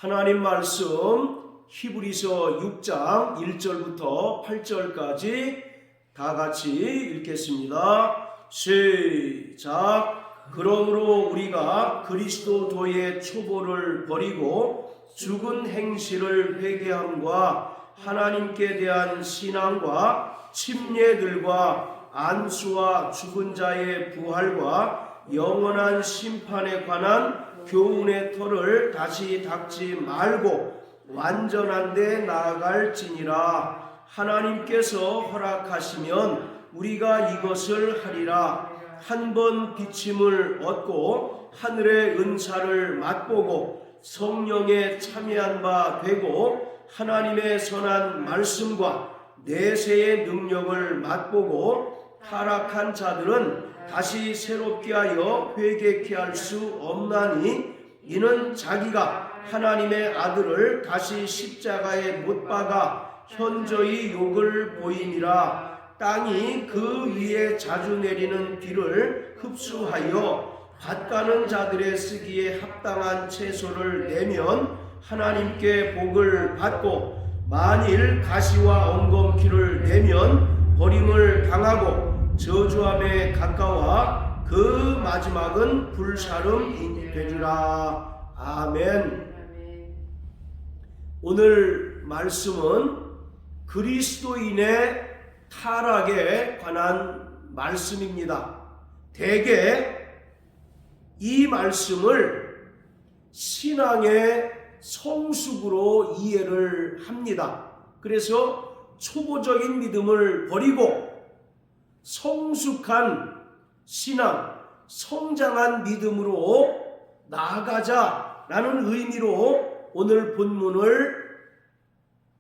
하나님 말씀 히브리서 6장 1절부터 8절까지 다 같이 읽겠습니다. 시작. 그러므로 우리가 그리스도도의 초보를 버리고 죽은 행실을 회개함과 하나님께 대한 신앙과 침례들과 안수와 죽은 자의 부활과 영원한 심판에 관한 교훈의 터를 다시 닦지 말고 완전한 데 나아갈지니라. 하나님께서 허락하시면 우리가 이것을 하리라. 한 번 비침을 얻고 하늘의 은사를 맛보고 성령에 참여한 바 되고 하나님의 선한 말씀과 내세의 능력을 맛보고 타락한 자들은 다시 새롭게 하여 회개케 할 수 없나니 이는 자기가 하나님의 아들을 다시 십자가에 못 박아 현저히 욕을 보이니라. 땅이 그 위에 자주 내리는 비를 흡수하여 밭가는 자들의 쓰기에 합당한 채소를 내면 하나님께 복을 받고, 만일 가시와 엉겅퀴를 내면 버림을 당하고 저주함에 가까워 그 마지막은 불사름이 되리라. 아멘. 오늘 말씀은 그리스도인의 타락에 관한 말씀입니다. 대개 이 말씀을 신앙의 성숙으로 이해를 합니다. 그래서 초보적인 믿음을 버리고 성숙한 신앙, 성장한 믿음으로 나아가자라는 의미로 오늘 본문을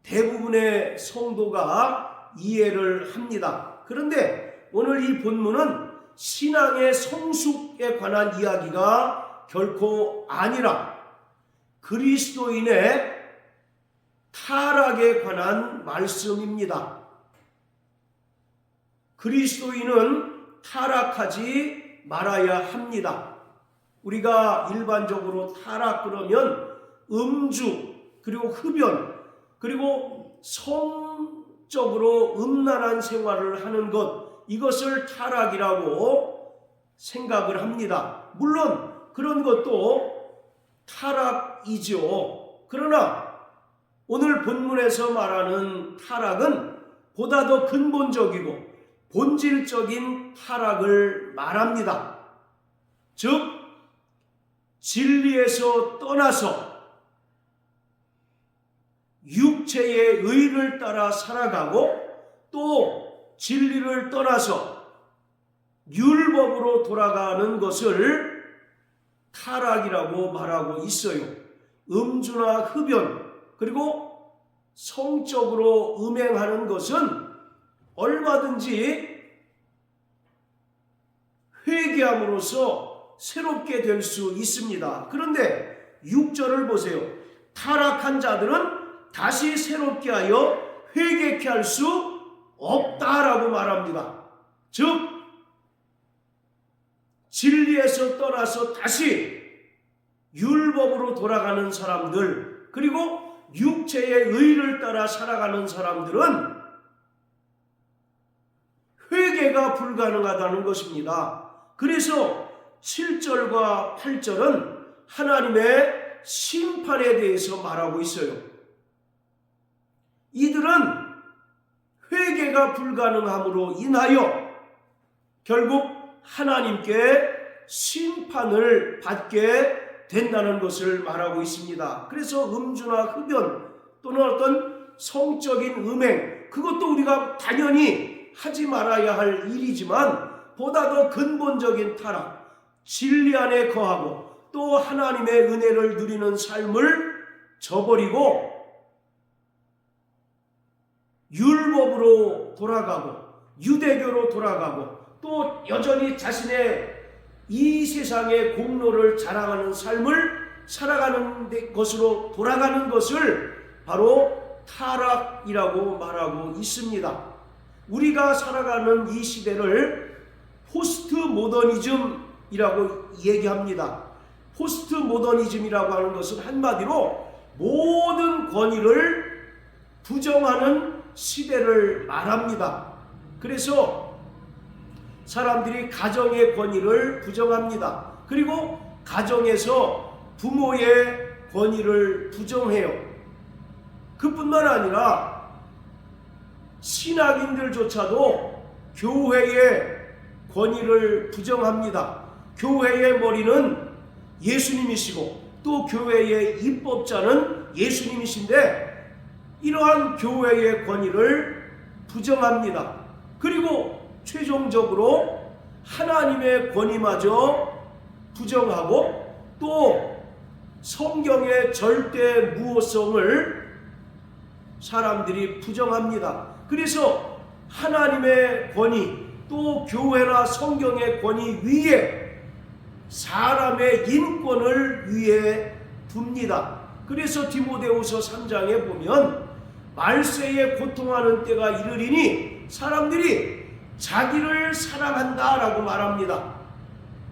대부분의 성도가 이해를 합니다. 그런데 오늘 이 본문은 신앙의 성숙에 관한 이야기가 결코 아니라 그리스도인의 타락에 관한 말씀입니다. 그리스도인은 타락하지 말아야 합니다. 우리가 일반적으로 타락 그러면 음주, 그리고 흡연, 그리고 성적으로 음란한 생활을 하는 것, 이것을 타락이라고 생각을 합니다. 물론 그런 것도 타락이죠. 그러나 오늘 본문에서 말하는 타락은 보다 더 근본적이고 본질적인 타락을 말합니다. 즉 진리에서 떠나서 육체의 의를 따라 살아가고 또 진리를 떠나서 율법으로 돌아가는 것을 타락이라고 말하고 있어요. 음주나 흡연, 그리고 성적으로 음행하는 것은 얼마든지 회개함으로써 새롭게 될 수 있습니다. 그런데 6절을 보세요. 타락한 자들은 다시 새롭게 하여 회개케 할 수 없다라고 말합니다. 즉 진리에서 떠나서 다시 율법으로 돌아가는 사람들, 그리고 육체의 의를 따라 살아가는 사람들은 회개가 불가능하다는 것입니다. 그래서 7절과 8절은 하나님의 심판에 대해서 말하고 있어요. 이들은 회개가 불가능함으로 인하여 결국 하나님께 심판을 받게 된다는 것을 말하고 있습니다. 그래서 음주나 흡연 또는 어떤 성적인 음행, 그것도 우리가 당연히 하지 말아야 할 일이지만 보다 더 근본적인 타락, 진리 안에 거하고 또 하나님의 은혜를 누리는 삶을 저버리고 율법으로 돌아가고 유대교로 돌아가고 또 여전히 자신의 이 세상의 공로를 자랑하는 삶을 살아가는 것으로 돌아가는 것을 바로 타락이라고 말하고 있습니다. 우리가 살아가는 이 시대를 포스트 모더니즘이라고 얘기합니다. 포스트 모더니즘이라고 하는 것은 한마디로 모든 권위를 부정하는 시대를 말합니다. 그래서 사람들이 가정의 권위를 부정합니다. 그리고 가정에서 부모의 권위를 부정해요. 그뿐만 아니라 신학인들조차도 교회의 권위를 부정합니다. 교회의 머리는 예수님이시고 또 교회의 입법자는 예수님이신데 이러한 교회의 권위를 부정합니다. 그리고 최종적으로 하나님의 권위마저 부정하고 또 성경의 절대 무호성을 사람들이 부정합니다. 그래서 하나님의 권위 또 교회나 성경의 권위 위에 사람의 인권을 위에 둡니다. 그래서 디모데후서 3장에 보면 말세에 고통하는 때가 이르리니 사람들이 자기를 사랑한다라고 말합니다.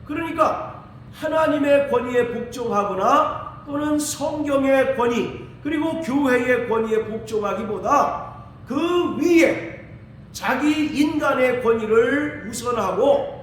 그러니까 하나님의 권위에 복종하거나 또는 성경의 권위 그리고 교회의 권위에 복종하기보다 그 위에 자기 인간의 권위를 우선하고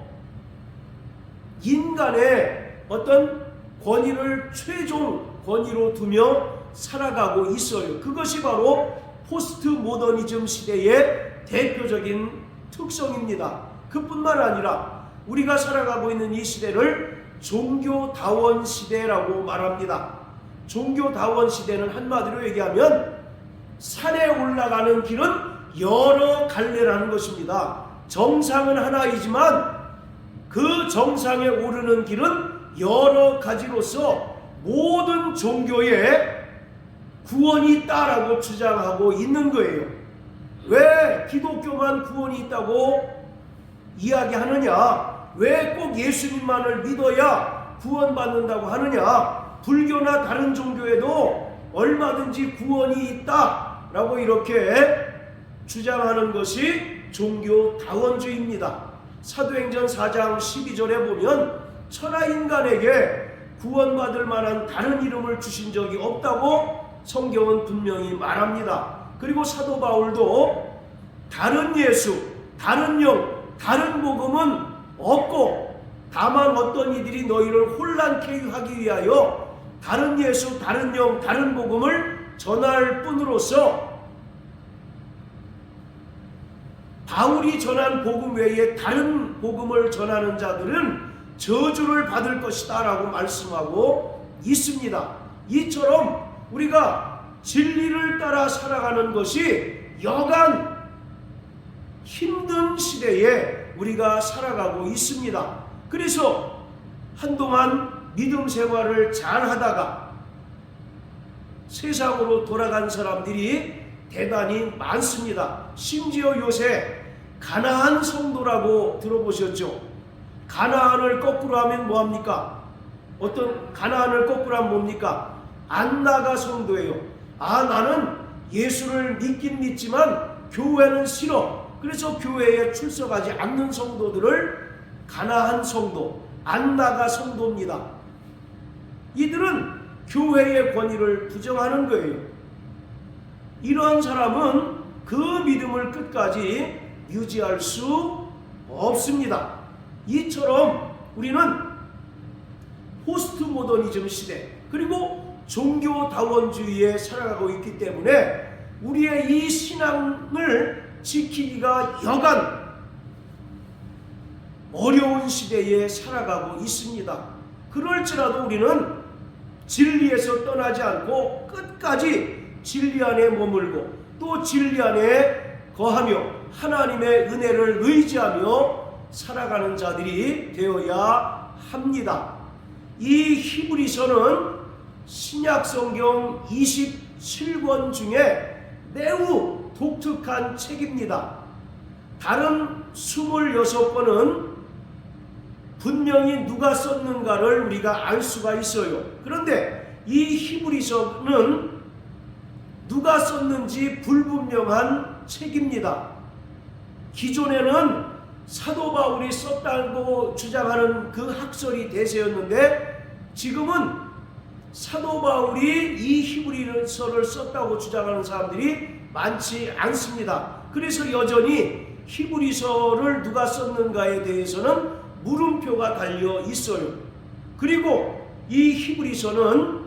인간의 어떤 권위를 최종 권위로 두며 살아가고 있어요. 그것이 바로 포스트 모더니즘 시대의 대표적인 특성입니다. 그뿐만 아니라 우리가 살아가고 있는 이 시대를 종교다원 시대라고 말합니다. 종교다원 시대는 한마디로 얘기하면 산에 올라가는 길은 여러 갈래라는 것입니다. 정상은 하나이지만 그 정상에 오르는 길은 여러 가지로서 모든 종교에 구원이 있다라고 주장하고 있는 거예요. 왜 기독교만 구원이 있다고 이야기하느냐? 왜 꼭 예수님만을 믿어야 구원받는다고 하느냐? 불교나 다른 종교에도 얼마든지 구원이 있다라고 이렇게 주장하는 것이 종교다원주의입니다. 사도행전 4장 12절에 보면 천하인간에게 구원받을 만한 다른 이름을 주신 적이 없다고 성경은 분명히 말합니다. 그리고 사도 바울도 다른 예수, 다른 영, 다른 복음은 없고 다만 어떤 이들이 너희를 혼란케 하기 위하여 다른 예수, 다른 영, 다른 복음을 전할 뿐으로서 바울이 전한 복음 외에 다른 복음을 전하는 자들은 저주를 받을 것이다 라고 말씀하고 있습니다. 이처럼 우리가 진리를 따라 살아가는 것이 여간 힘든 시대에 우리가 살아가고 있습니다. 그래서 한동안 믿음 생활을 잘 하다가 세상으로 돌아간 사람들이 대단히 많습니다. 심지어 요새 가나안 성도라고 들어보셨죠? 가나안을 거꾸로 하면 뭐합니까? 어떤 가나안을 거꾸로 하면 뭡니까? 안나가 성도예요. 아, 나는 예수를 믿긴 믿지만 교회는 싫어. 그래서 교회에 출석하지 않는 성도들을 가나안 성도, 안나가 성도입니다. 이들은 교회의 권위를 부정하는 거예요. 이러한 사람은 그 믿음을 끝까지 유지할 수 없습니다. 이처럼 우리는 포스트 모더니즘 시대 그리고 종교다원주의에 살아가고 있기 때문에 우리의 이 신앙을 지키기가 여간 어려운 시대에 살아가고 있습니다. 그럴지라도 우리는 진리에서 떠나지 않고 끝까지 진리 안에 머물고 또 진리 안에 거하며 하나님의 은혜를 의지하며 살아가는 자들이 되어야 합니다. 이 히브리서는 신약성경 27권 중에 매우 독특한 책입니다. 다른 26권은 분명히 누가 썼는가를 우리가 알 수가 있어요. 그런데 이 히브리서는 누가 썼는지 불분명한 책입니다. 기존에는 사도 바울이 썼다고 주장하는 그 학설이 대세였는데 지금은 사도 바울이 이 히브리서를 썼다고 주장하는 사람들이 많지 않습니다. 그래서 여전히 히브리서를 누가 썼는가에 대해서는 물음표가 달려 있어요. 그리고 이 히브리서는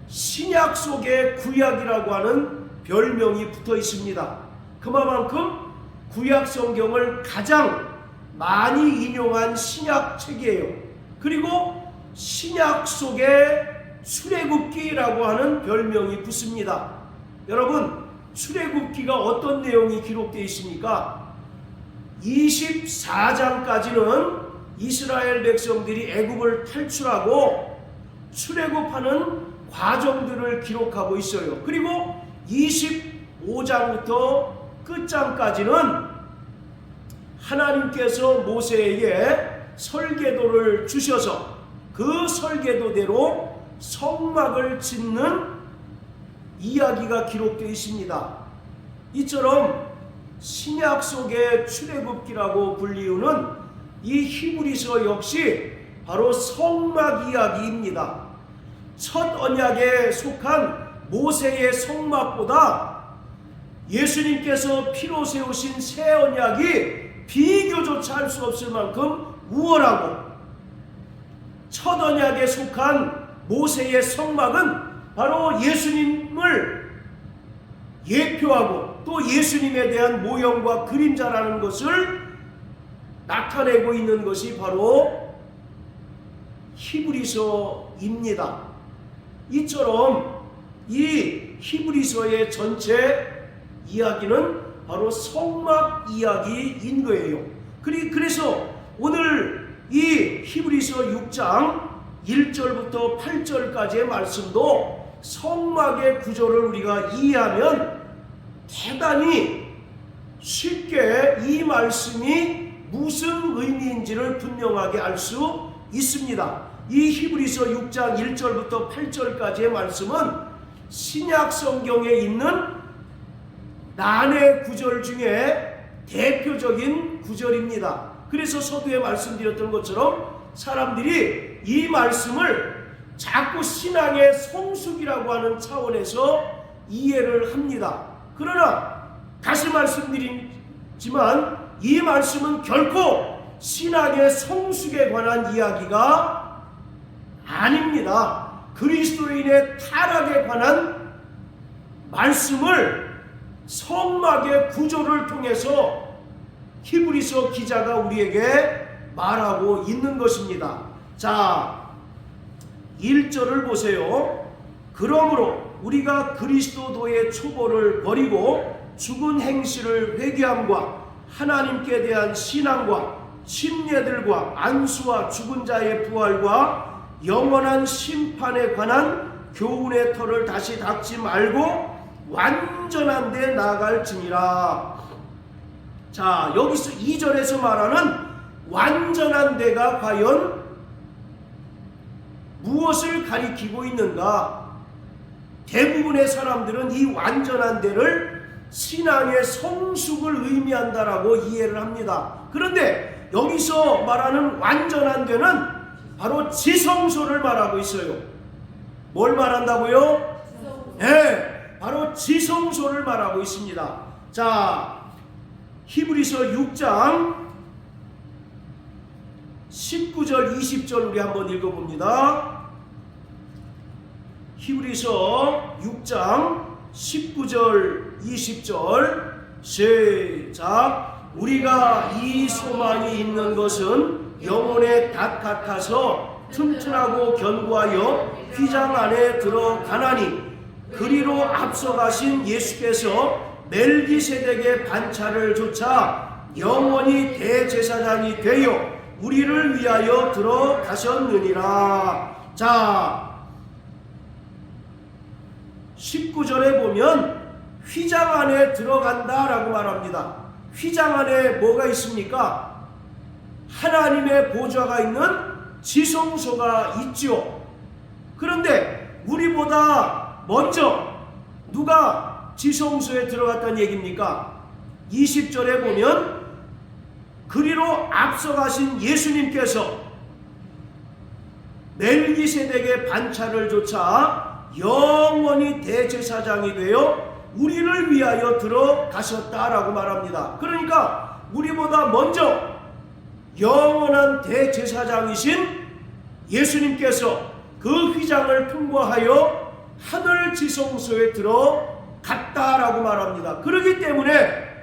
신약 속의 구약이라고 하는 별명이 붙어 있습니다. 그만큼 구약 성경을 가장 많이 인용한 신약 책이에요. 그리고 신약 속에 출애굽기라고 하는 별명이 붙습니다. 여러분, 출애굽기가 어떤 내용이 기록되어 있습니까? 24장까지는 이스라엘 백성들이 애굽을 탈출하고 출애굽하는 과정들을 기록하고 있어요. 그리고 25장부터 끝장까지는 하나님께서 모세에게 설계도를 주셔서 그 설계도대로 성막을 짓는 이야기가 기록되어 있습니다. 이처럼 신약 속의 출애굽기라고 불리우는 이 히브리서 역시 바로 성막 이야기입니다. 첫 언약에 속한 모세의 성막보다 예수님께서 피로 세우신 새 언약이 비교조차 할 수 없을 만큼 우월하고, 첫 언약에 속한 모세의 성막은 바로 예수님을 예표하고 또 예수님에 대한 모형과 그림자라는 것을 나타내고 있는 것이 바로 히브리서입니다. 이처럼 이 히브리서의 전체 이야기는 바로 성막 이야기인 거예요. 그래서 오늘 이 히브리서 6장 1절부터 8절까지의 말씀도 성막의 구조를 우리가 이해하면 대단히 쉽게 이 말씀이 무슨 의미인지를 분명하게 알 수 있습니다. 이 히브리서 6장 1절부터 8절까지의 말씀은 신약 성경에 있는 난의 구절 중에 대표적인 구절입니다. 그래서 서두에 말씀드렸던 것처럼 사람들이 이 말씀을 자꾸 신앙의 성숙이라고 하는 차원에서 이해를 합니다. 그러나 다시 말씀드리지만 이 말씀은 결코 신앙의 성숙에 관한 이야기가 아닙니다. 그리스도인의 타락에 관한 말씀을 성막의 구조를 통해서 히브리서 기자가 우리에게 말하고 있는 것입니다. 자, 1절을 보세요. 그러므로 우리가 그리스도도의 초보를 버리고 죽은 행실을 회개함과 하나님께 대한 신앙과 침례들과 안수와 죽은 자의 부활과 영원한 심판에 관한 교훈의 털을 다시 닦지 말고 완전한 데 나아갈지니라. 자, 여기서 2절에서 말하는 완전한 데가 과연 무엇을 가리키고 있는가? 대부분의 사람들은 이 완전한 데를 신앙의 성숙을 의미한다라고 이해를 합니다. 그런데 여기서 말하는 완전한 데는 바로 지성소를 말하고 있어요. 뭘 말한다고요? 네, 바로 지성소를 말하고 있습니다. 자, 히브리서 6장 19절 20절 우리 한번 읽어봅니다. 히브리서 6장 19절 20절 시작. 우리가 이 소망이 있는 것은 영혼의 닷 같아서 튼튼하고 견고하여 휘장 안에 들어가나니 그리로 앞서가신 예수께서 멜기세덱의 반차를 조차 영원히 대제사장이 되어 우리를 위하여 들어가셨느니라. 자, 19절에 보면 휘장 안에 들어간다라고 말합니다. 휘장 안에 뭐가 있습니까? 하나님의 보좌가 있는 지성소가 있죠. 그런데 우리보다 먼저 누가 지성소에 들어갔다는 얘기입니까? 20절에 보면 그리로 앞서가신 예수님께서 멜기세덱의 반차를 조차 영원히 대제사장이 되어 우리를 위하여 들어가셨다라고 말합니다. 그러니까 우리보다 먼저 영원한 대제사장이신 예수님께서 그 휘장을 통과하여 하늘 지성소에 들어갔다라고 말합니다. 그렇기 때문에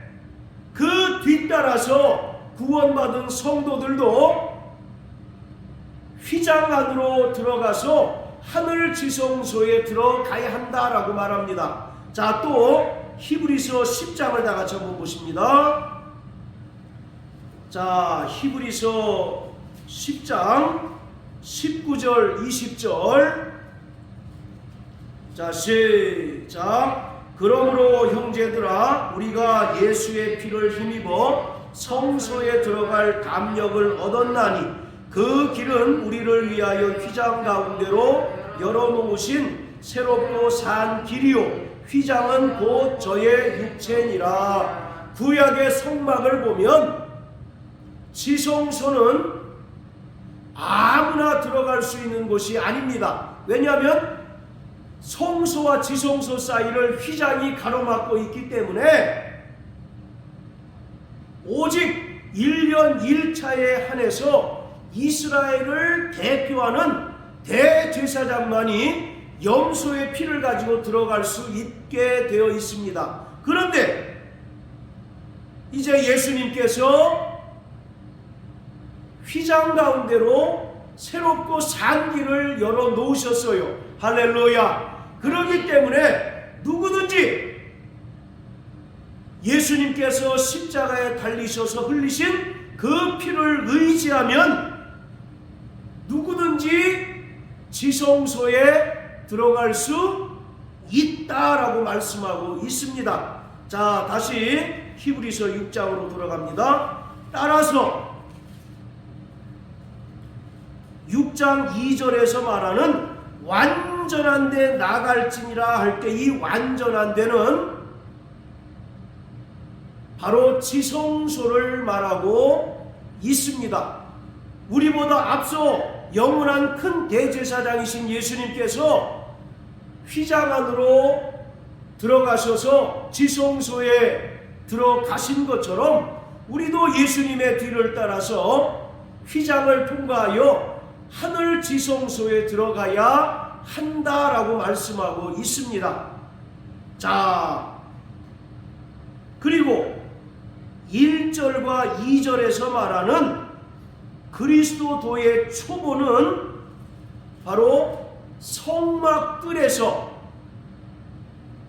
그 뒤따라서 구원받은 성도들도 휘장 안으로 들어가서 하늘 지성소에 들어가야 한다라고 말합니다. 자, 또 히브리서 10장을 다 같이 한번 보십니다. 자, 히브리서 10장 19절 20절. 자, 시작. 그러므로 형제들아, 우리가 예수의 피를 힘입어 성소에 들어갈 담력을 얻었나니 그 길은 우리를 위하여 휘장 가운데로 열어놓으신 새롭고 산 길이요 휘장은 곧 저의 육체니라. 구약의 성막을 보면 지성소는 아무나 들어갈 수 있는 곳이 아닙니다. 왜냐하면 성소와 지성소 사이를 휘장이 가로막고 있기 때문에 오직 1년 1차에 한해서 이스라엘을 대표하는 대제사장만이 염소의 피를 가지고 들어갈 수 있게 되어 있습니다. 그런데 이제 예수님께서 휘장 가운데로 새롭고 산 길을 열어 놓으셨어요. 할렐루야. 그렇기 때문에 누구든지 예수님께서 십자가에 달리셔서 흘리신 그 피를 의지하면 누구든지 지성소에 들어갈 수 있다라고 말씀하고 있습니다. 자, 다시 히브리서 6장으로 돌아갑니다. 따라서 6장 2절에서 말하는 완전한 데 나갈지니라 할 때 이 완전한 데는 바로 지성소를 말하고 있습니다. 우리보다 앞서 영원한 큰 대제사장이신 예수님께서 휘장 안으로 들어가셔서 지성소에 들어가신 것처럼 우리도 예수님의 뒤를 따라서 휘장을 통과하여 하늘 지성소에 들어가야 한다라고 말씀하고 있습니다. 자, 그리고 1절과 2절에서 말하는 그리스도도의 초보는 바로 성막들에서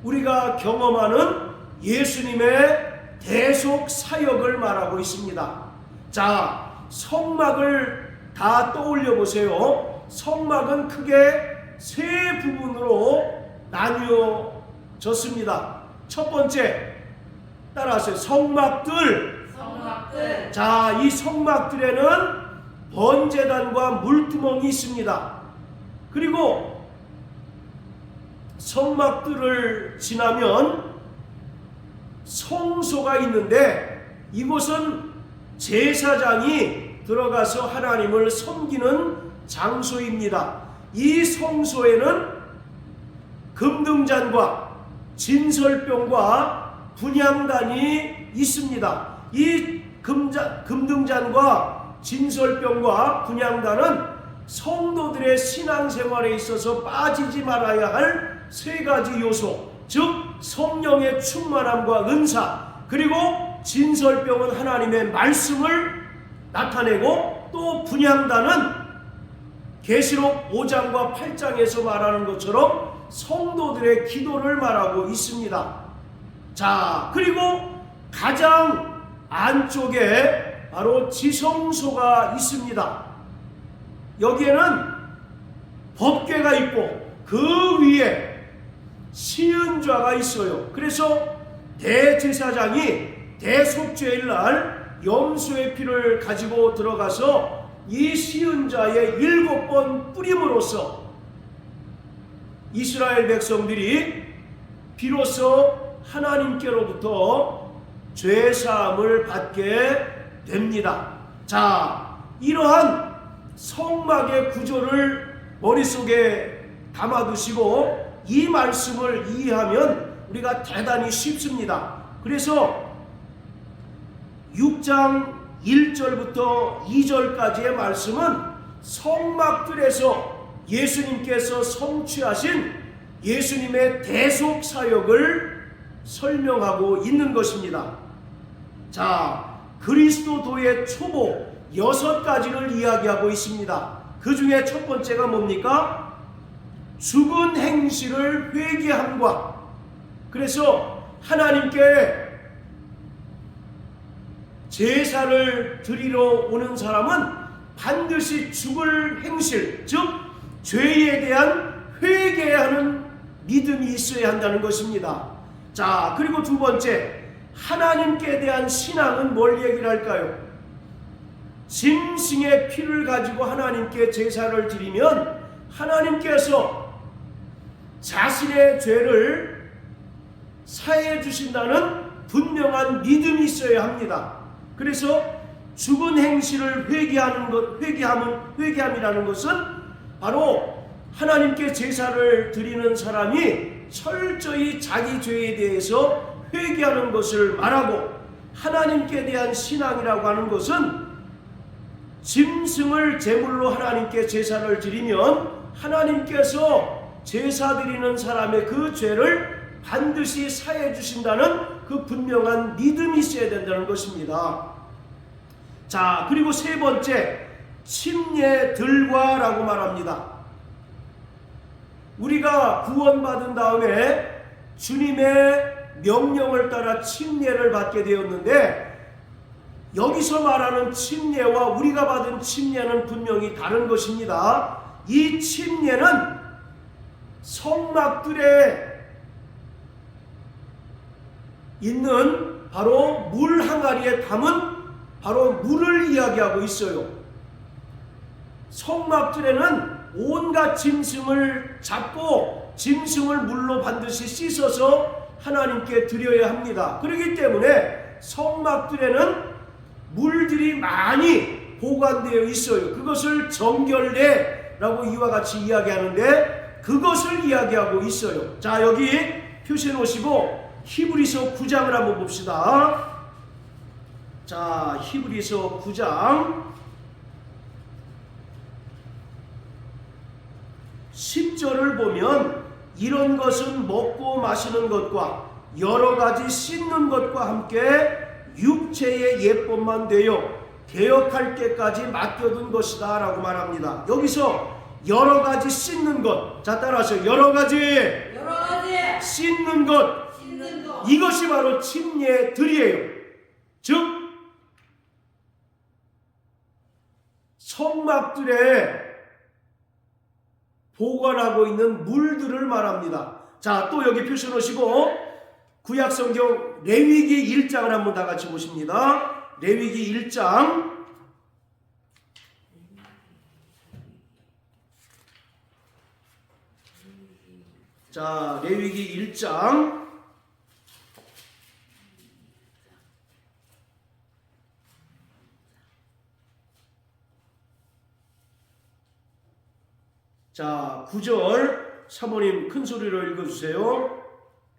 우리가 경험하는 예수님의 대속 사역을 말하고 있습니다. 자, 성막을 다 떠올려 보세요. 성막은 크게 세 부분으로 나뉘어졌습니다. 첫 번째, 따라하세요. 성막들. 자, 이 성막들에는 번제단과 물두멍이 있습니다. 그리고 성막들을 지나면 성소가 있는데 이곳은 제사장이 들어가서 하나님을 섬기는 장소입니다. 이 성소에는 금등잔과 진설병과 분향단이 있습니다. 이 금등잔과 진설병과 분향단은 성도들의 신앙생활에 있어서 빠지지 말아야 할 세 가지 요소, 즉 성령의 충만함과 은사, 그리고 진설병은 하나님의 말씀을 나타내고, 또 분향단은 계시록 5장과 8장에서 말하는 것처럼 성도들의 기도를 말하고 있습니다. 자, 그리고 가장 안쪽에 바로 지성소가 있습니다. 여기에는 법궤가 있고 그 위에 시은좌가 있어요. 그래서 대제사장이 대속죄일 날 염소의 피를 가지고 들어가서 이 시은좌에 7번 뿌림으로써 이스라엘 백성들이 비로소 하나님께로부터 죄사함을 받게 됩니다. 자, 이러한 성막의 구조를 머릿속에 담아두시고 이 말씀을 이해하면 우리가 대단히 쉽습니다. 그래서 6장 1절부터 2절까지의 말씀은 성막들에서 예수님께서 성취하신 예수님의 대속 사역을 설명하고 있는 것입니다. 자, 그리스도도의 초보 6가지를 이야기하고 있습니다. 그 중에 첫 번째가 뭡니까? 죽은 행실을 회개함과, 그래서 하나님께 제사를 드리러 오는 사람은 반드시 죽을 행실, 즉 죄에 대한 회개하는 믿음이 있어야 한다는 것입니다. 자, 그리고 두 번째, 하나님께 대한 신앙은 뭘 얘기를 할까요? 짐승의 피를 가지고 하나님께 제사를 드리면 하나님께서 자신의 죄를 사해 주신다는 분명한 믿음이 있어야 합니다. 그래서 죽은 행실을 회개함이라는 것은 바로 하나님께 제사를 드리는 사람이 철저히 자기 죄에 대해서 회개하는 것을 말하고, 하나님께 대한 신앙이라고 하는 것은 짐승을 제물로 하나님께 제사를 드리면 하나님께서 제사 드리는 사람의 그 죄를 반드시 사해 주신다는 그 분명한 믿음이 있어야 된다는 것입니다. 자, 그리고 세 번째, 침례들과라고 말합니다. 우리가 구원받은 다음에 주님의 명령을 따라 침례를 받게 되었는데, 여기서 말하는 침례와 우리가 받은 침례는 분명히 다른 것입니다. 이 침례는 성막들에 있는 바로 물 항아리에 담은 바로 물을 이야기하고 있어요. 성막들에는 온갖 짐승을 잡고 짐승을 물로 반드시 씻어서 하나님께 드려야 합니다. 그렇기 때문에 성막들에는 물들이 많이 보관되어 있어요. 그것을 정결례라고 이와 같이 이야기하는데 그것을 이야기하고 있어요. 자, 여기 표시해 놓으시고 히브리서 9장을 한번 봅시다. 자, 히브리서 9장 10절을 보면 이런 것은 먹고 마시는 것과 여러 가지 씻는 것과 함께 육체의 예법만 되어 개혁할 때까지 맡겨둔 것이다 라고 말합니다. 여기서 여러 가지 씻는 것, 자 따라서 여러 가지 씻는 것, 이것이 바로 침례들이에요. 즉 성막들에 보관하고 있는 물들을 말합니다. 자, 또 여기 표시해 놓으시고 구약성경 레위기 1장을 한번 다 같이 보십니다. 레위기 1장 자, 레위기 1장 자, 9절 사모님 큰 소리로 읽어주세요.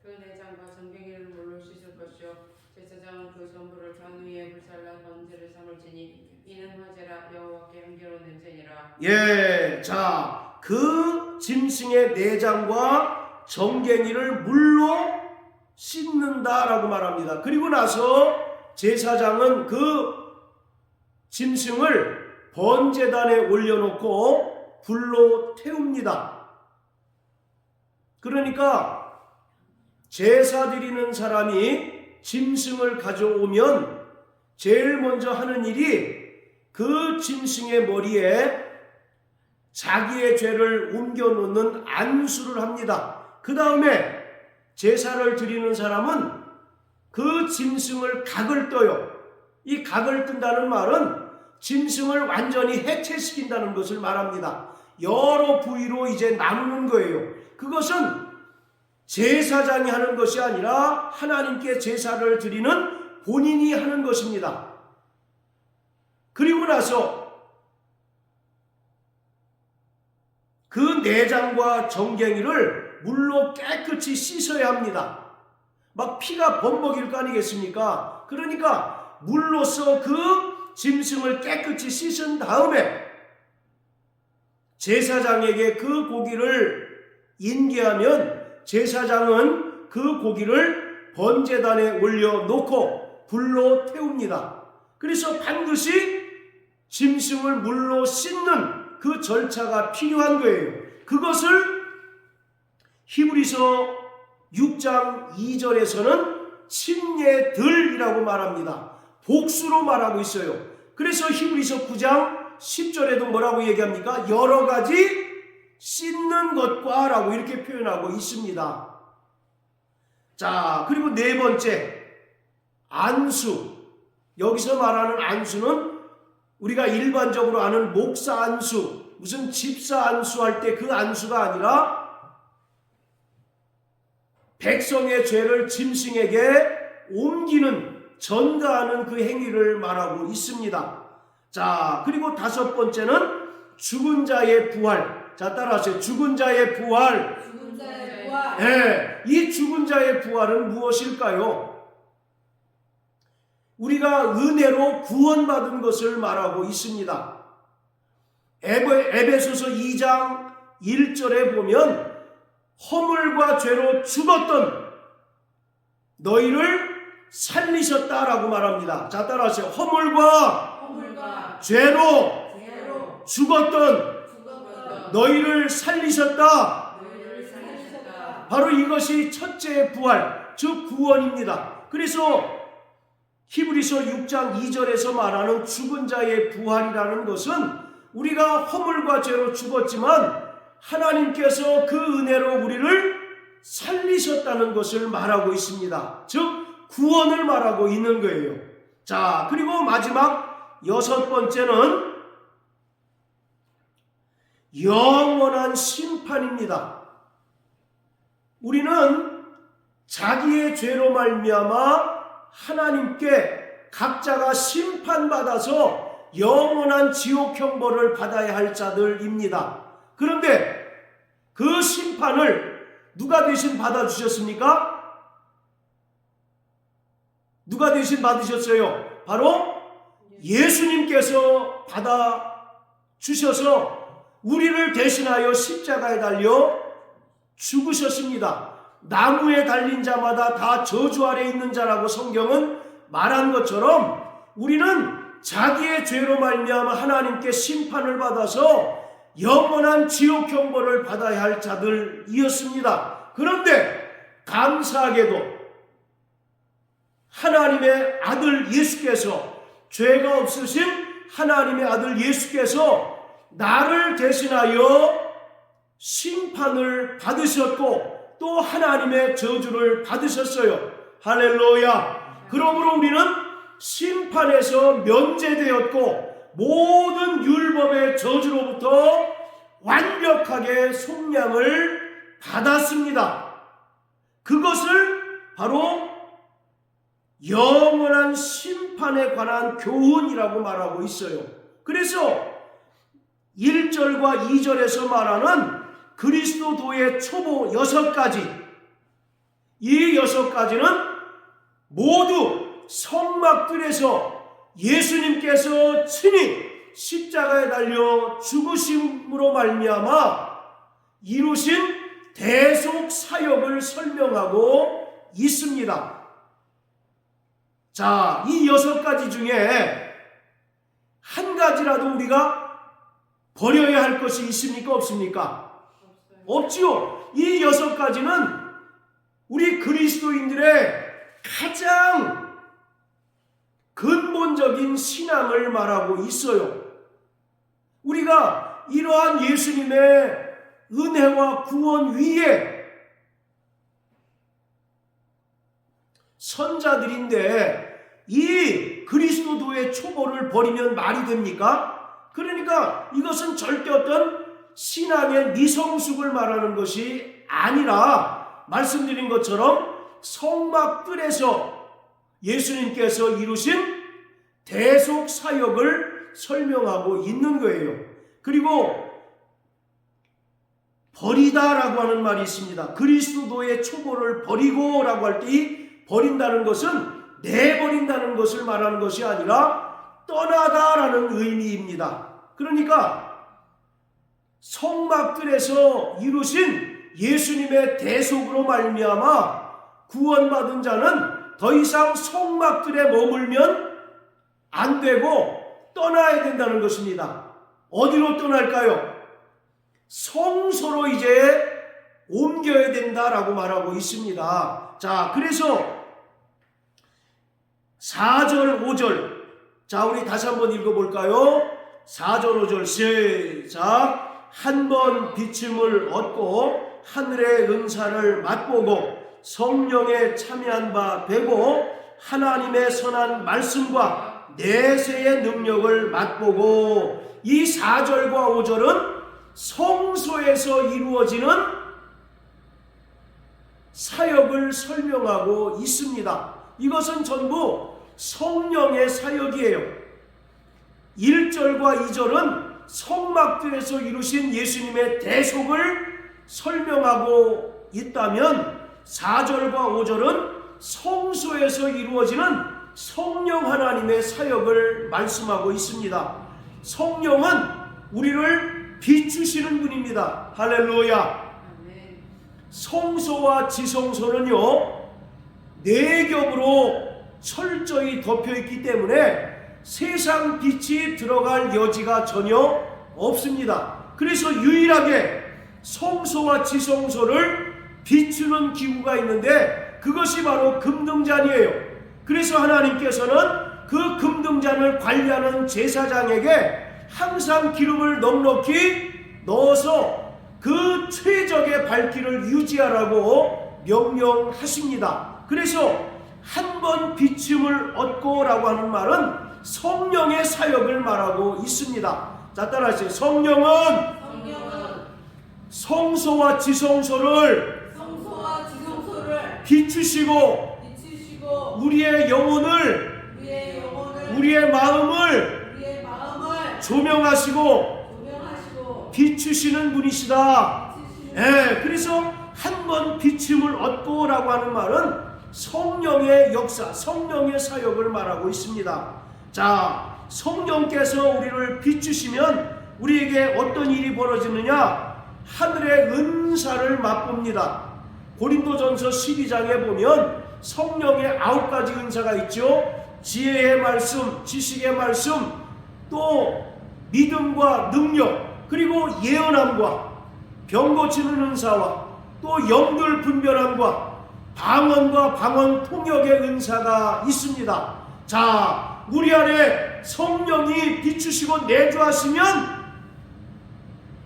그 내장과 정갱이를 물로 씻을 것이요 제사장은 그 전부를 전 위에 불살라 번제를 삼을지니 이는 화제라 여호와께 향기로운 냄새니라. 예, 자, 그 짐승의 내장과 정갱이를 물로 씻는다라고 말합니다. 그리고 나서 제사장은 그 짐승을 번제단에 올려놓고 불로 태웁니다. 그러니까 제사 드리는 사람이 짐승을 가져오면 제일 먼저 하는 일이 그 짐승의 머리에 자기의 죄를 옮겨놓는 안수를 합니다. 그 다음에 제사를 드리는 사람은 그 짐승을 각을 떠요. 이 각을 뜬다는 말은 짐승을 완전히 해체시킨다는 것을 말합니다. 여러 부위로 이제 나누는 거예요. 그것은 제사장이 하는 것이 아니라 하나님께 제사를 드리는 본인이 하는 것입니다. 그리고 나서 그 내장과 정갱이를 물로 깨끗이 씻어야 합니다. 막 피가 범벅일 거 아니겠습니까? 그러니까 물로써 그 짐승을 깨끗이 씻은 다음에 제사장에게 그 고기를 인계하면 제사장은 그 고기를 번제단에 올려놓고 불로 태웁니다. 그래서 반드시 짐승을 물로 씻는 그 절차가 필요한 거예요. 그것을 히브리서 6장 2절에서는 침례들이라고 말합니다. 복수로 말하고 있어요. 그래서 히브리서 9장 10절에도 뭐라고 얘기합니까? 여러 가지 씻는 것과 라고 이렇게 표현하고 있습니다. 자, 그리고 네 번째, 안수. 여기서 말하는 안수는 우리가 일반적으로 아는 목사 안수, 무슨 집사 안수할 때 그 안수가 아니라 백성의 죄를 짐승에게 옮기는, 전가하는 그 행위를 말하고 있습니다. 자, 그리고 다섯 번째는 죽은 자의 부활. 자, 따라하세요. 죽은 자의 부활. 죽은 자의 부활. 네, 이 죽은 자의 부활은 무엇일까요? 우리가 은혜로 구원받은 것을 말하고 있습니다. 에베소서 2장 1절에 보면 허물과 죄로 죽었던 너희를 살리셨다라고 말합니다. 자, 따라하세요. 허물과 죄로 죽었던 너희를 살리셨다. 바로 이것이 첫째 부활, 즉 구원입니다. 그래서 히브리서 6장 2절에서 말하는 죽은 자의 부활이라는 것은 우리가 허물과 죄로 죽었지만 하나님께서 그 은혜로 우리를 살리셨다는 것을 말하고 있습니다. 즉 구원을 말하고 있는 거예요. 자, 그리고 마지막 여섯 번째는 영원한 심판입니다. 우리는 자기의 죄로 말미암아 하나님께 각자가 심판받아서 영원한 지옥 형벌을 받아야 할 자들입니다. 그런데 그 심판을 누가 대신 받아주셨습니까? 누가 대신 받으셨어요? 바로 예수님께서 받아주셔서 우리를 대신하여 십자가에 달려 죽으셨습니다. 나무에 달린 자마다 다 저주 아래 있는 자라고 성경은 말한 것처럼 우리는 자기의 죄로 말미암아 하나님께 심판을 받아서 영원한 지옥 형벌을 받아야 할 자들이었습니다. 그런데 감사하게도 하나님의 아들 예수께서, 죄가 없으신 하나님의 아들 예수께서 나를 대신하여 심판을 받으셨고 또 하나님의 저주를 받으셨어요. 할렐루야. 그러므로 우리는 심판에서 면제되었고 모든 율법의 저주로부터 완벽하게 속량을 받았습니다. 그것을 바로 영원한 심판에 관한 교훈이라고 말하고 있어요. 그래서 1절과 2절에서 말하는 그리스도도의 초보 6가지, 이 6가지는 모두 성막들에서 예수님께서 친히 십자가에 달려 죽으심으로 말미암아 이루신 대속 사역을 설명하고 있습니다. 자, 이 6가지 중에 한 가지라도 우리가 버려야 할 것이 있습니까? 없습니까? 없지요. 이 6가지는 우리 그리스도인들의 가장 근본적인 신앙을 말하고 있어요. 우리가 이러한 예수님의 은혜와 구원 위에 선자들인데 이 그리스도도의 초보를 버리면 말이 됩니까? 그러니까 이것은 절대 어떤 신앙의 미성숙을 말하는 것이 아니라 말씀드린 것처럼 성막들에서 예수님께서 이루신 대속 사역을 설명하고 있는 거예요. 그리고 버리다라고 하는 말이 있습니다. 그리스도의 초보를 버리고라고 할 때 이 버린다는 것은 내버린다는 것을 말하는 것이 아니라 떠나다라는 의미입니다. 그러니까 성막들에서 이루신 예수님의 대속으로 말미암아 구원받은 자는 더 이상 성막들에 머물면 안 되고 떠나야 된다는 것입니다. 어디로 떠날까요? 성소로 이제 옮겨야 된다라고 말하고 있습니다. 자, 그래서 4절, 5절. 자, 우리 다시 한번 읽어볼까요? 4절, 5절 시작. 한 번 비침을 얻고 하늘의 은사를 맛보고 성령에 참여한 바 되고 하나님의 선한 말씀과 내세의 능력을 맛보고 이 4절과 5절은 성소에서 이루어지는 사역을 설명하고 있습니다. 이것은 전부 성령의 사역이에요. 1절과 2절은 성막들에서 이루신 예수님의 대속을 설명하고 있다면 4절과 5절은 성소에서 이루어지는 성령 하나님의 사역을 말씀하고 있습니다. 성령은 우리를 비추시는 분입니다. 할렐루야. 성소와 지성소는요, 네 겹으로 철저히 덮여있기 때문에 세상 빛이 들어갈 여지가 전혀 없습니다. 그래서 유일하게 성소와 지성소를 비추는 기구가 있는데 그것이 바로 금등잔이에요. 그래서 하나님께서는 그 금등잔을 관리하는 제사장에게 항상 기름을 넉넉히 넣어서 그 최적의 밝기를 유지하라고 명령하십니다. 그래서 한 번 비침을 얻고 라고 하는 말은 성령의 사역을 말하고 있습니다. 자, 따라하세요. 성령은 성소와 지성소를 비추시고 우리의 영혼을 우리의 마음을 조명하시고 비추시는 분이시다. 예, 그래서 한 번 비침을 얻고 라고 하는 말은 성령의 역사, 성령의 사역을 말하고 있습니다. 자, 성령께서 우리를 비추시면 우리에게 어떤 일이 벌어지느냐? 하늘의 은사를 맛봅니다. 고린도전서 12장에 보면 성령의 9가지 은사가 있죠. 지혜의 말씀, 지식의 말씀, 또 믿음과 능력, 그리고 예언함과 병 고치는 은사와 또 영들 분별함과 방언과 방언 통역의 은사가 있습니다. 자, 우리 안에 성령이 비추시고 내주하시면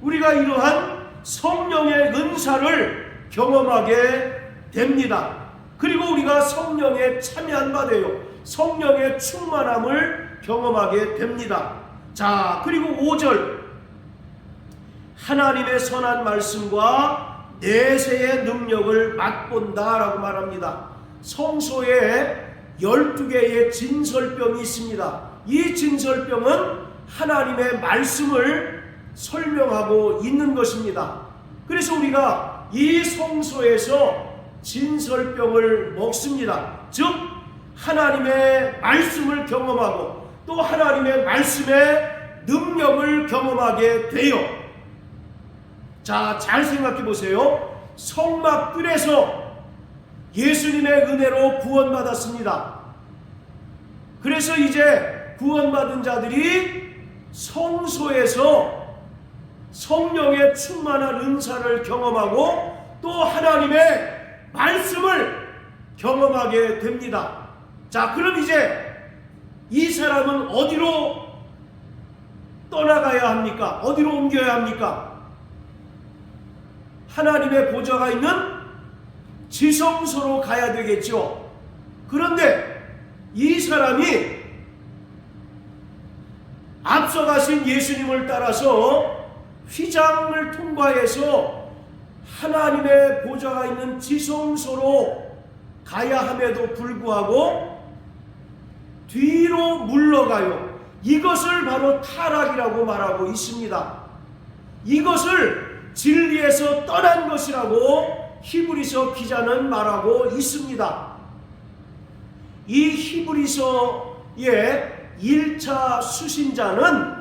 우리가 이러한 성령의 은사를 경험하게 됩니다. 그리고 우리가 성령에 참여한 바 되요 성령의 충만함을 경험하게 됩니다. 자, 그리고 5절 하나님의 선한 말씀과 내세의 능력을 맛본다 라고 말합니다. 성소에 12개의 진설병이 있습니다. 이 진설병은 하나님의 말씀을 설명하고 있는 것입니다. 그래서 우리가 이 성소에서 진설병을 먹습니다. 즉 하나님의 말씀을 경험하고 또 하나님의 말씀의 능력을 경험하게 돼요. 자, 잘 생각해 보세요. 성막들에서 예수님의 은혜로 구원받았습니다. 그래서 이제 구원받은 자들이 성소에서 성령의 충만한 은사를 경험하고 또 하나님의 말씀을 경험하게 됩니다. 자, 그럼 이제 이 사람은 어디로 떠나가야 합니까? 어디로 옮겨야 합니까? 하나님의 보좌가 있는 지성소로 가야 되겠죠. 그런데 이 사람이 앞서가신 예수님을 따라서 휘장을 통과해서 하나님의 보좌가 있는 지성소로 가야 함에도 불구하고 뒤로 물러가요. 이것을 바로 타락이라고 말하고 있습니다. 이것을 진리에서 떠난 것이라고 히브리서 기자는 말하고 있습니다. 이 히브리서의 1차 수신자는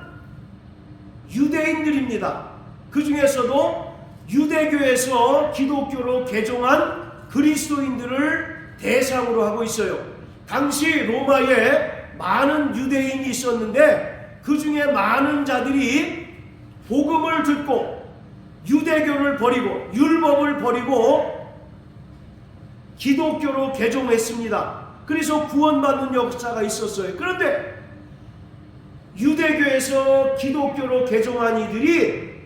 유대인들입니다. 그 중에서도 유대교에서 기독교로 개종한 그리스도인들을 대상으로 하고 있어요. 당시 로마에 많은 유대인이 있었는데 그 중에 많은 자들이 복음을 듣고 유대교를 버리고 율법을 버리고 기독교로 개종했습니다. 그래서 구원받는 역사가 있었어요. 그런데 유대교에서 기독교로 개종한 이들이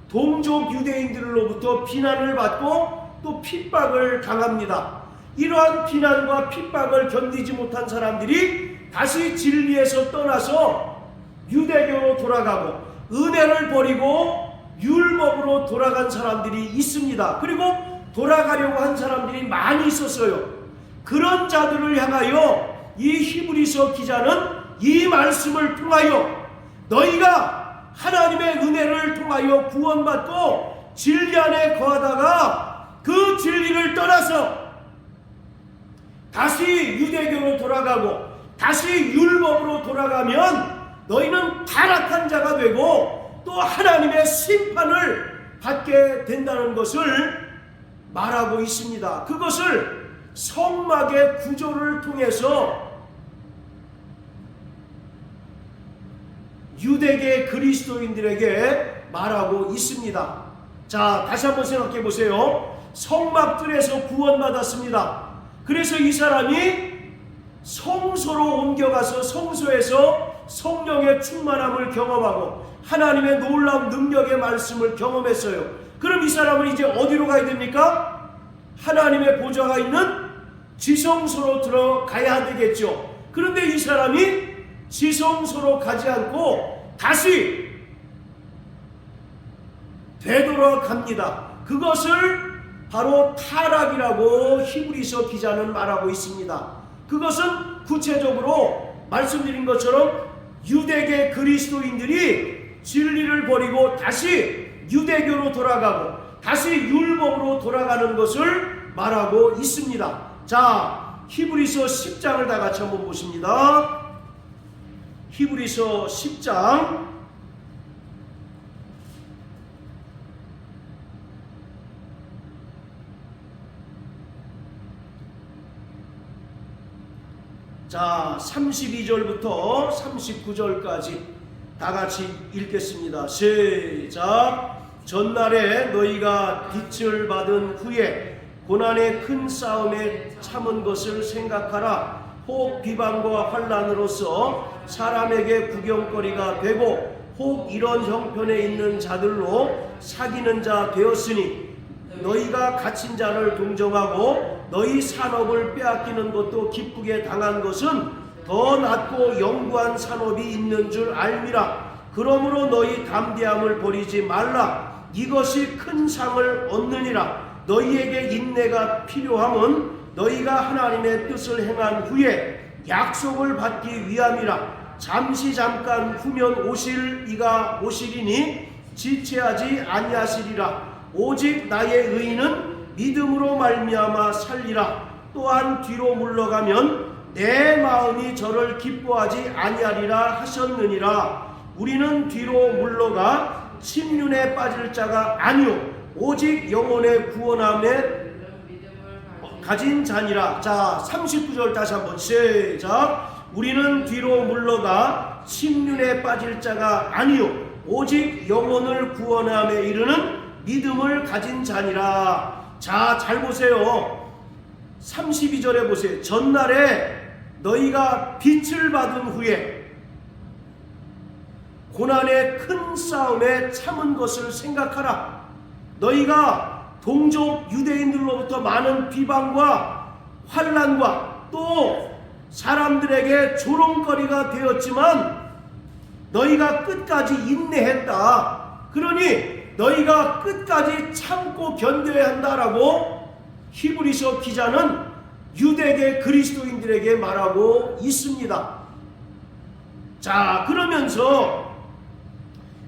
동족 유대인들로부터 비난을 받고 또 핍박을 당합니다. 이러한 비난과 핍박을 견디지 못한 사람들이 다시 진리에서 떠나서 유대교로 돌아가고 은혜를 버리고 율법으로 돌아간 사람들이 있습니다. 그리고 돌아가려고 한 사람들이 많이 있었어요. 그런 자들을 향하여 이 히브리서 기자는 이 말씀을 통하여 너희가 하나님의 은혜를 통하여 구원받고 진리 안에 거하다가 그 진리를 떠나서 다시 유대교로 돌아가고 다시 율법으로 돌아가면 너희는 타락한 자가 되고 또 하나님의 심판을 받게 된다는 것을 말하고 있습니다. 그것을 성막의 구조를 통해서 유대계 그리스도인들에게 말하고 있습니다. 자, 다시 한번 생각해 보세요. 성막들에서 구원받았습니다. 그래서 이 사람이 성소로 옮겨가서 성소에서 성령의 충만함을 경험하고 하나님의 놀라운 능력의 말씀을 경험했어요. 그럼 이 사람은 이제 어디로 가야 됩니까? 하나님의 보좌가 있는 지성소로 들어가야 되겠죠. 그런데 이 사람이 지성소로 가지 않고 다시 되돌아갑니다. 그것을 바로 타락이라고 히브리서 기자는 말하고 있습니다. 그것은 구체적으로 말씀드린 것처럼 유대계 그리스도인들이 진리를 버리고 다시 유대교로 돌아가고 다시 율법으로 돌아가는 것을 말하고 있습니다. 자, 히브리서 10장을 다 같이 한번 보십니다. 히브리서 10장 자, 32절부터 39절까지 다 같이 읽겠습니다. 시작. 전날에 너희가 빛을 받은 후에 고난의 큰 싸움에 참은 것을 생각하라. 혹 비방과 환난으로서 사람에게 구경거리가 되고 혹 이런 형편에 있는 자들로 사귀는 자 되었으니 너희가 갇힌 자를 동정하고 너희 산업을 빼앗기는 것도 기쁘게 당한 것은 더 낫고 영구한 산업이 있는 줄 알미라. 그러므로 너희 담대함을 버리지 말라. 이것이 큰 상을 얻느니라. 너희에게 인내가 필요함은 너희가 하나님의 뜻을 행한 후에 약속을 받기 위함이라. 잠깐 후면 오실 이가 오시리니 지체하지 아니하시리라. 오직 나의 의인은 믿음으로 말미암아 살리라. 또한 뒤로 물러가면 내 마음이 저를 기뻐하지 아니하리라 하셨느니라. 우리는 뒤로 물러가 침륜에 빠질 자가 아니요 오직 영혼의 구원함에 가진 자니라. 자, 39절 다시 한번 시작. 우리는 뒤로 물러가 침륜에 빠질 자가 아니요 오직 영혼을 구원함에 이르는 믿음을 가진 자니라. 자, 잘 보세요. 32절에 보세요. 전날에 너희가 빛을 받은 후에 고난의 큰 싸움에 참은 것을 생각하라. 너희가 동족 유대인들로부터 많은 비방과 환난과 또 사람들에게 조롱거리가 되었지만 너희가 끝까지 인내했다. 그러니 너희가 끝까지 참고 견뎌야 한다라고 히브리서 기자는 유대계 그리스도인들에게 말하고 있습니다. 자, 그러면서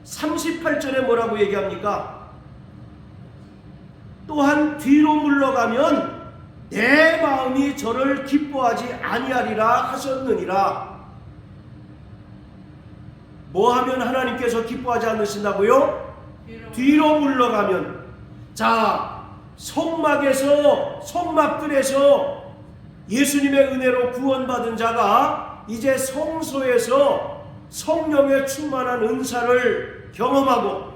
38절에 뭐라고 얘기합니까? 또한 뒤로 물러가면 내 마음이 저를 기뻐하지 아니하리라 하셨느니라. 뭐 하면 하나님께서 기뻐하지 않으신다고요? 뒤로 물러가면. 자, 성막들에서 예수님의 은혜로 구원받은 자가 이제 성소에서 성령의 충만한 은사를 경험하고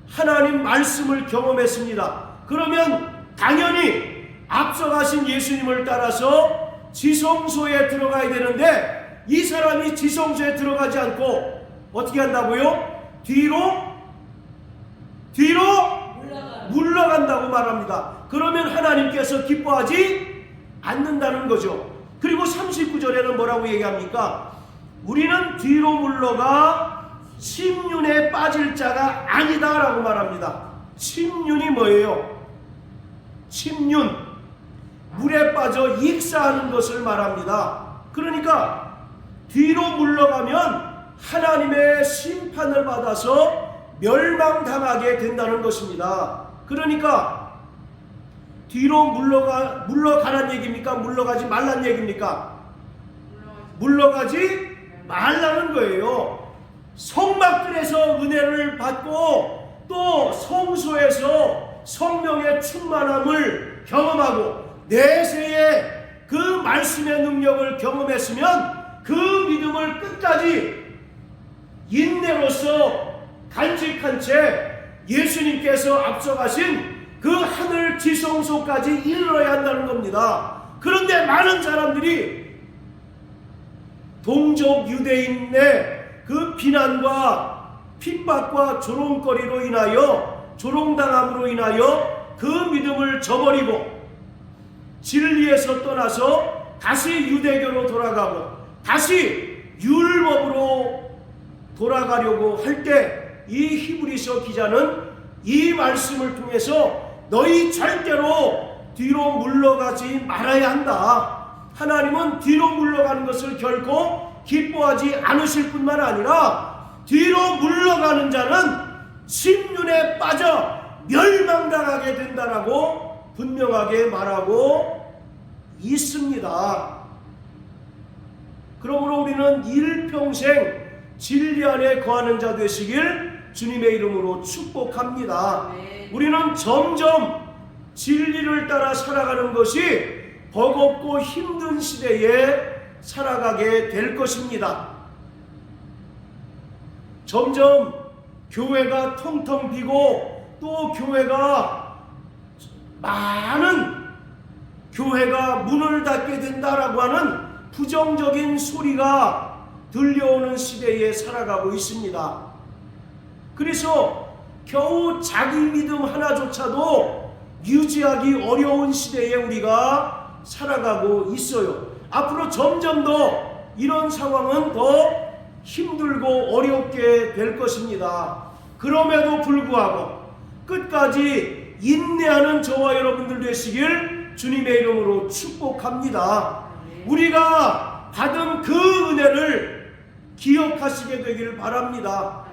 하나님 말씀을 경험했습니다. 그러면 당연히 앞서가신 예수님을 따라서 지성소에 들어가야 되는데 이 사람이 지성소에 들어가지 않고 어떻게 한다고요? 뒤로 물러간다고 말합니다. 그러면 하나님께서 기뻐하지 않는다는 거죠. 그리고 39절에는 뭐라고 얘기합니까? 우리는 뒤로 물러가 침륜에 빠질 자가 아니다 라고 말합니다. 침륜이 뭐예요? 침륜, 물에 빠져 익사하는 것을 말합니다. 그러니까 뒤로 물러가면 하나님의 심판을 받아서 멸망당하게 된다는 것입니다. 그러니까 뒤로 물러가란 얘기입니까? 물러가지 말란 얘기입니까? 물러가지 말라는 거예요. 성막들에서 은혜를 받고 또 성소에서 성령의 충만함을 경험하고 내세에 그 말씀의 능력을 경험했으면 그 믿음을 끝까지 인내로서 간직한 채 예수님께서 앞서가신 그 하늘 지성소까지 이르러야 한다는 겁니다. 그런데 많은 사람들이 동족 유대인의 그 비난과 핍박과 조롱거리로 인하여 조롱당함으로 인하여 그 믿음을 저버리고 진리에서 떠나서 다시 유대교로 돌아가고 다시 율법으로 돌아가려고 할 때 이 히브리서 기자는 이 말씀을 통해서 너희 절대로 뒤로 물러가지 말아야 한다. 하나님은 뒤로 물러가는 것을 결코 기뻐하지 않으실 뿐만 아니라 뒤로 물러가는 자는 침륜에 빠져 멸망당하게 된다라고 분명하게 말하고 있습니다. 그러므로 우리는 일평생 진리 안에 거하는 자 되시길 주님의 이름으로 축복합니다. 우리는 점점 진리를 따라 살아가는 것이 버겁고 힘든 시대에 살아가게 될 것입니다. 점점 교회가 텅텅 비고 또 많은 교회가 문을 닫게 된다라고 하는 부정적인 소리가 들려오는 시대에 살아가고 있습니다. 그래서 겨우 자기 믿음 하나조차도 유지하기 어려운 시대에 우리가 살아가고 있어요. 앞으로 점점 더 이런 상황은 더 힘들고 어렵게 될 것입니다. 그럼에도 불구하고 끝까지 인내하는 저와 여러분들 되시길 주님의 이름으로 축복합니다. 우리가 받은 그 은혜를 기억하시게 되기를 바랍니다.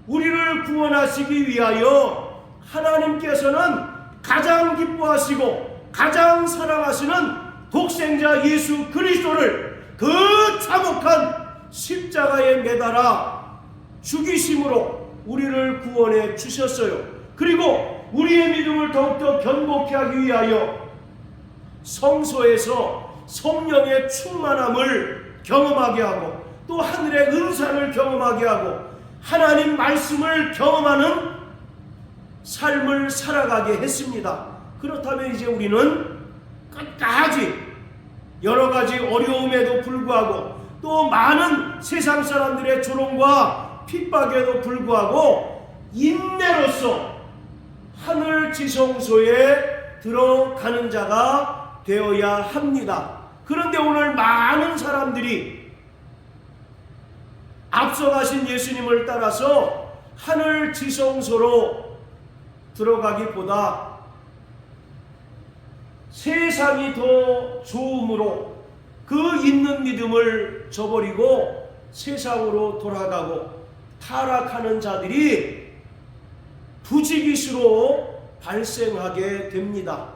우리를 구원하시기 위하여 하나님께서는 가장 기뻐하시고 가장 사랑하시는 독생자 예수 그리스도를 그 참혹한 십자가에 매달아 죽이심으로 우리를 구원해 주셨어요. 그리고 우리의 믿음을 더욱더 견고케 하기 위하여 성소에서 성령의 충만함을 경험하게 하고 또 하늘의 은사를 경험하게 하고 하나님 말씀을 경험하는 삶을 살아가게 했습니다. 그렇다면 이제 우리는 끝까지 여러 가지 어려움에도 불구하고 또 많은 세상 사람들의 조롱과 핍박에도 불구하고 인내로서 하늘 지성소에 들어가는 자가 되어야 합니다. 그런데 오늘 많은 사람들이 앞서가신 예수님을 따라서 하늘 지성소로 들어가기보다 세상이 더 좋음으로 그 있는 믿음을 저버리고 세상으로 돌아가고 타락하는 자들이 부지기수로 발생하게 됩니다.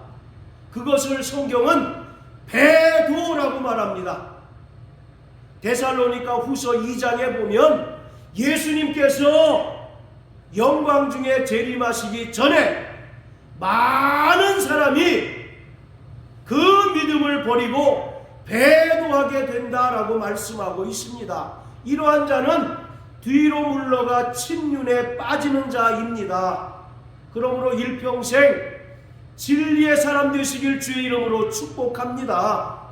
그것을 성경은 배도라고 말합니다. 데살로니가 후서 2장에 보면 예수님께서 영광 중에 재림하시기 전에 많은 사람이 그 믿음을 버리고 배도하게 된다라고 말씀하고 있습니다. 이러한 자는 뒤로 물러가 침륜에 빠지는 자입니다. 그러므로 일평생 진리의 사람 되시길 주의 이름으로 축복합니다.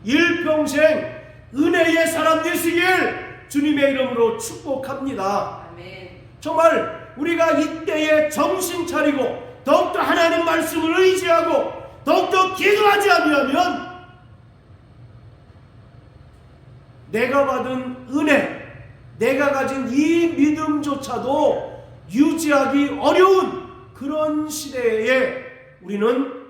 일평생 은혜의 사람 되시길 주님의 이름으로 축복합니다. 정말 우리가 이때에 정신 차리고 더욱더 하나님 말씀을 의지하고 더욱더 기도하지 아니하면 내가 받은 은혜, 내가 가진 이 믿음조차도 유지하기 어려운 그런 시대에 우리는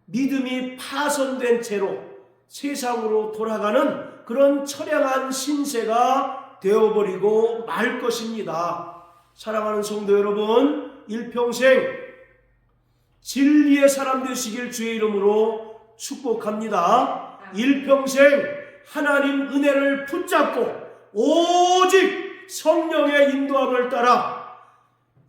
믿음이 파손된 채로 세상으로 돌아가는 그런 처량한 신세가 되어버리고 말 것입니다. 사랑하는 성도 여러분, 일평생 진리의 사람 되시길 주의 이름으로 축복합니다. 일평생 하나님 은혜를 붙잡고 오직 성령의 인도함을 따라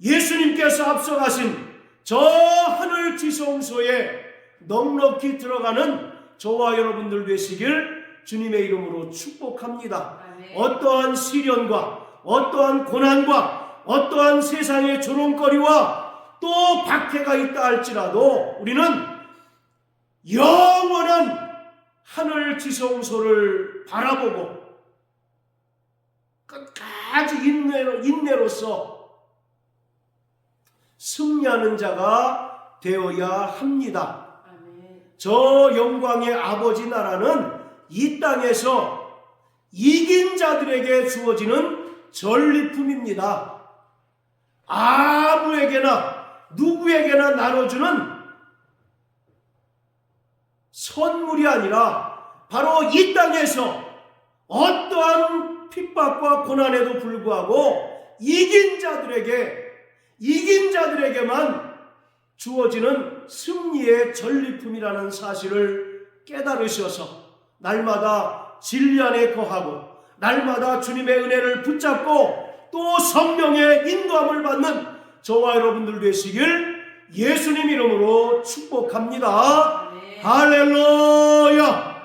예수님께서 앞서가신 저 하늘 지성소에 넉넉히 들어가는 저와 여러분들 되시길 주님의 이름으로 축복합니다. 어떠한 시련과 어떠한 고난과 어떠한 세상의 조롱거리와 또 박해가 있다 할지라도 우리는 영원한 하늘 지성소를 바라보고 끝까지 인내로서 승리하는 자가 되어야 합니다. 저 영광의 아버지 나라는 이 땅에서 이긴 자들에게 주어지는 전리품입니다. 아무에게나 누구에게나 나눠주는 선물이 아니라 바로 이 땅에서 어떠한 핍박과 고난에도 불구하고 이긴 자들에게만 주어지는 승리의 전리품이라는 사실을 깨달으셔서 날마다 진리 안에 거하고 날마다 주님의 은혜를 붙잡고 또 성령의 인도함을 받는 저와 여러분들 되시길 예수님 이름으로 축복합니다. 할렐루야.